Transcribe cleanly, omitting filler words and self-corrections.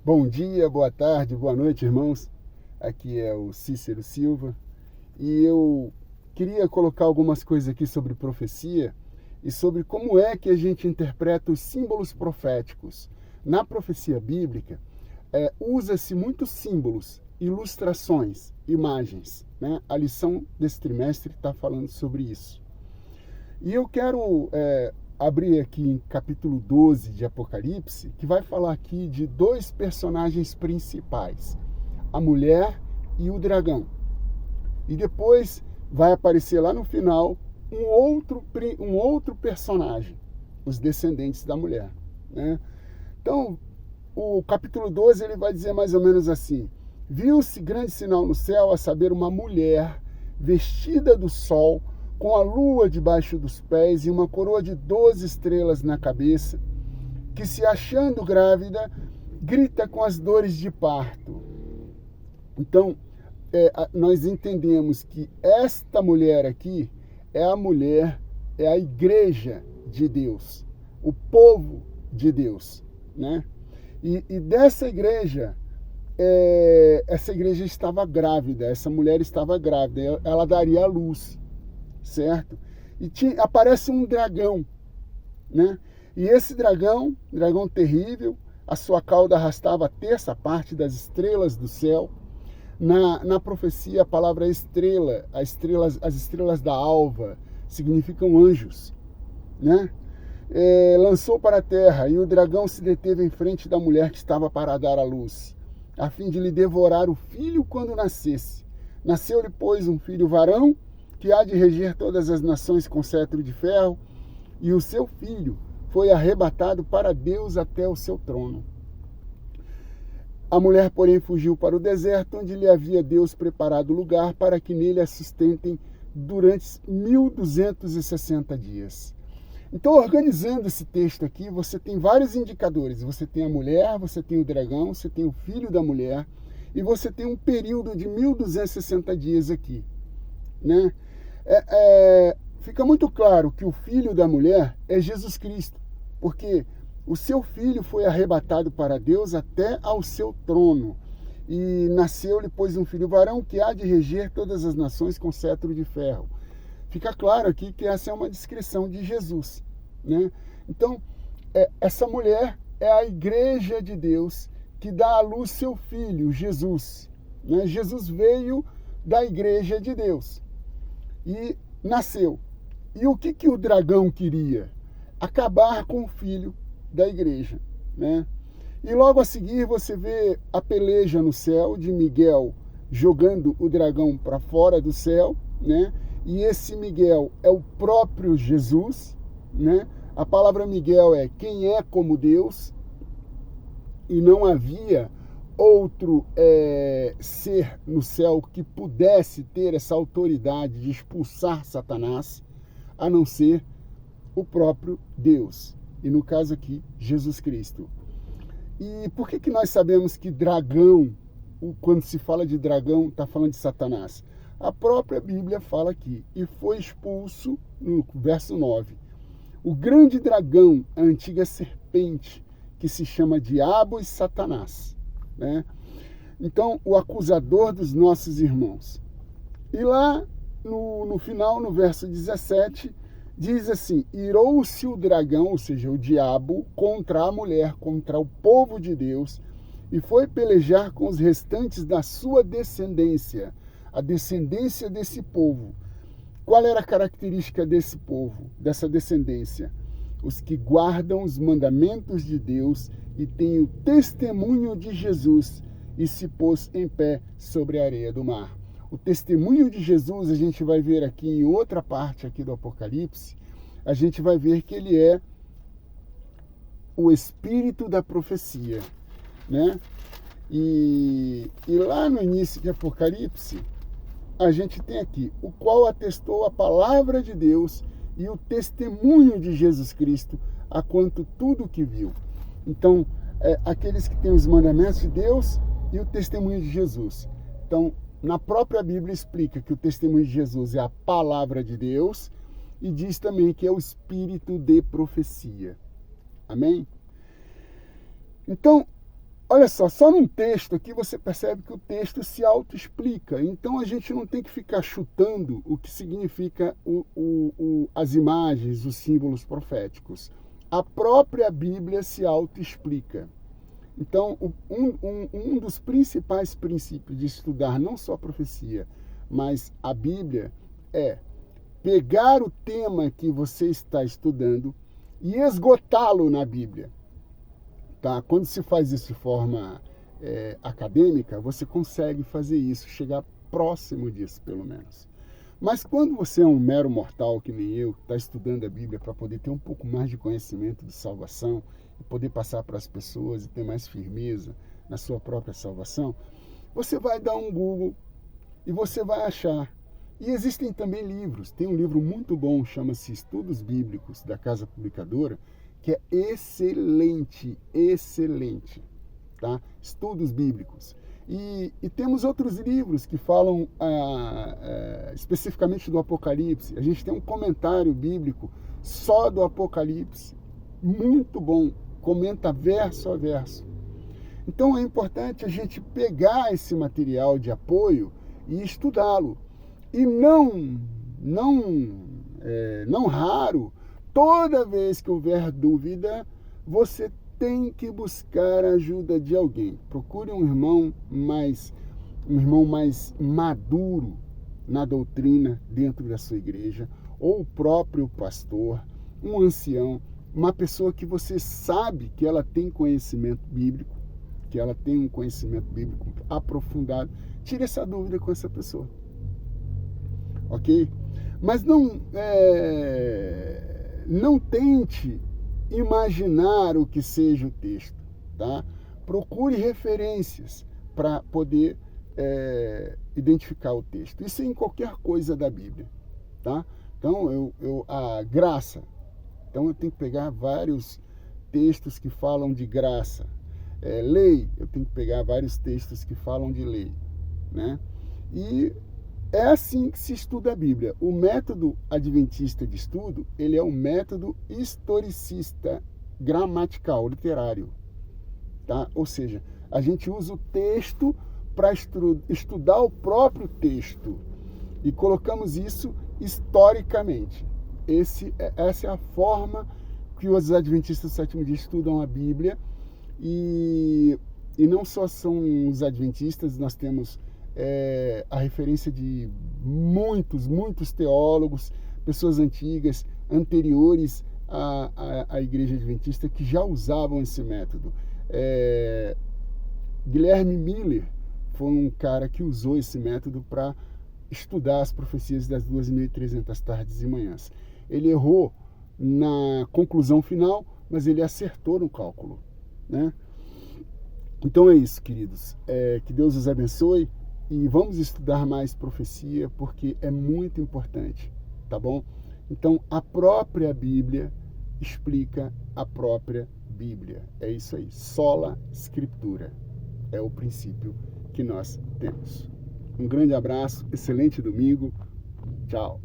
Bom dia, boa tarde, boa noite, irmãos. Aqui é o Cícero Silva e eu queria colocar algumas coisas aqui sobre profecia e sobre como é que a gente interpreta os símbolos proféticos. Na profecia bíblica, usa-se muitos símbolos, ilustrações, imagens, né? A lição desse trimestre está falando sobre isso. E eu quero abrir aqui em capítulo 12 de Apocalipse, que vai falar aqui de dois personagens principais, a mulher e o dragão. E depois vai aparecer lá no final um outro personagem, os descendentes da mulher, né? Então, o capítulo 12 ele vai dizer mais ou menos assim: viu-se grande sinal no céu, a saber, uma mulher vestida do sol, com a lua debaixo dos pés e uma coroa de 12 estrelas na cabeça, que, se achando grávida, grita com as dores de parto. Então, nós entendemos que esta mulher aqui é a mulher, é a igreja de Deus, o povo de Deus, né? E dessa igreja, essa igreja estava grávida, essa mulher estava grávida, ela daria à luz, certo? E aparece um dragão, né? E esse dragão terrível, a sua cauda arrastava a terça parte das estrelas do céu. Na profecia, a palavra estrela, as estrelas da alva, significam anjos, né? Lançou para a terra, e o dragão se deteve em frente da mulher que estava para dar à luz, a fim de lhe devorar o filho quando nascesse. Nasceu-lhe, pois, um filho varão, que há de reger todas as nações com cetro de ferro, e o seu filho foi arrebatado para Deus até o seu trono. A mulher, porém, fugiu para o deserto, onde lhe havia Deus preparado lugar para que nele a sustentem durante 1260 dias. Então, organizando esse texto aqui, você tem vários indicadores. Você tem a mulher, você tem o dragão, você tem o filho da mulher, e você tem um período de 1260 dias aqui, né? Fica muito claro que o filho da mulher é Jesus Cristo, porque o seu filho foi arrebatado para Deus até ao seu trono, e nasceu-lhe, pois, um filho varão que há de reger todas as nações com cetro de ferro. Fica claro aqui que essa é uma descrição de Jesus, né? Então, essa mulher é a igreja de Deus que dá à luz seu filho, Jesus, né? Jesus veio da igreja de Deus e nasceu. E o que o dragão queria? Acabar com o filho da igreja, né? E logo a seguir você vê a peleja no céu de Miguel jogando o dragão para fora do céu, né? E esse Miguel é o próprio Jesus, né? A palavra Miguel é quem é como Deus, e não havia outro ser no céu que pudesse ter essa autoridade de expulsar Satanás, a não ser o próprio Deus. E no caso aqui, Jesus Cristo. E por que nós sabemos que dragão, quando se fala de dragão, está falando de Satanás? A própria Bíblia fala aqui, e foi expulso, no verso 9, o grande dragão, a antiga serpente, que se chama Diabo e Satanás, né? Então, o acusador dos nossos irmãos. E lá, no final, no verso 17, diz assim: irou-se o dragão, ou seja, o diabo, contra a mulher, contra o povo de Deus, e foi pelejar com os restantes da sua descendência, a descendência desse povo. Qual era a característica desse povo, dessa descendência? Os que guardam os mandamentos de Deus e têm o testemunho de Jesus, e se pôs em pé sobre a areia do mar. O testemunho de Jesus, a gente vai ver aqui em outra parte aqui do Apocalipse, a gente vai ver que ele é o espírito da profecia, né? E lá no início de Apocalipse, a gente tem aqui, o qual atestou a palavra de Deus e o testemunho de Jesus Cristo, a quanto tudo que viu. Então, aqueles que têm os mandamentos de Deus e o testemunho de Jesus. Então, na própria Bíblia explica que o testemunho de Jesus é a palavra de Deus e diz também que é o espírito de profecia. Amém? Então, Olha só num texto aqui você percebe que o texto se autoexplica. Então a gente não tem que ficar chutando o que significa as imagens, os símbolos proféticos. A própria Bíblia se autoexplica. Então, um dos principais princípios de estudar não só a profecia, mas a Bíblia é pegar o tema que você está estudando e esgotá-lo na Bíblia. Tá? Quando se faz isso de forma acadêmica, você consegue fazer isso, chegar próximo disso, pelo menos. Mas quando você é um mero mortal, que nem eu, que está estudando a Bíblia para poder ter um pouco mais de conhecimento de salvação, e poder passar para as pessoas e ter mais firmeza na sua própria salvação, você vai dar um Google e você vai achar. E existem também livros. Tem um livro muito bom, chama-se Estudos Bíblicos, da Casa Publicadora, que é excelente, excelente. Tá? Estudos Bíblicos. E temos outros livros que falam especificamente do Apocalipse. A gente tem um comentário bíblico só do Apocalipse, muito bom, comenta verso a verso. Então é importante a gente pegar esse material de apoio e estudá-lo. E não raro, toda vez que houver dúvida, você tem que buscar a ajuda de alguém. Procure um irmão mais maduro na doutrina dentro da sua igreja, ou o próprio pastor, um ancião, uma pessoa que você sabe que ela tem conhecimento bíblico, que ela tem um conhecimento bíblico aprofundado. Tire essa dúvida com essa pessoa. Ok? Mas não tente imaginar o que seja o texto, tá? Procure referências para poder identificar o texto. Isso é em qualquer coisa da Bíblia, tá? Então, a graça. Então, eu tenho que pegar vários textos que falam de graça. Lei, eu tenho que pegar vários textos que falam de lei, né? E é assim que se estuda a Bíblia. O método adventista de estudo, ele é um método historicista, gramatical, literário. Tá? Ou seja, a gente usa o texto para estudar o próprio texto. E colocamos isso historicamente. Essa é a forma que os adventistas do sétimo dia estudam a Bíblia. E não só são os adventistas, nós temos a referência de muitos teólogos, pessoas antigas, anteriores à Igreja Adventista, que já usavam esse método. Guilherme Miller foi um cara que usou esse método para estudar as profecias das 2.300 tardes e manhãs. Ele errou na conclusão final, mas ele acertou no cálculo, né? Então é isso, queridos. Que Deus os abençoe e vamos estudar mais profecia, porque é muito importante, tá bom? Então, a própria Bíblia explica a própria Bíblia. É isso aí. Sola Scriptura. É o princípio que nós temos. Um grande abraço, excelente domingo. Tchau.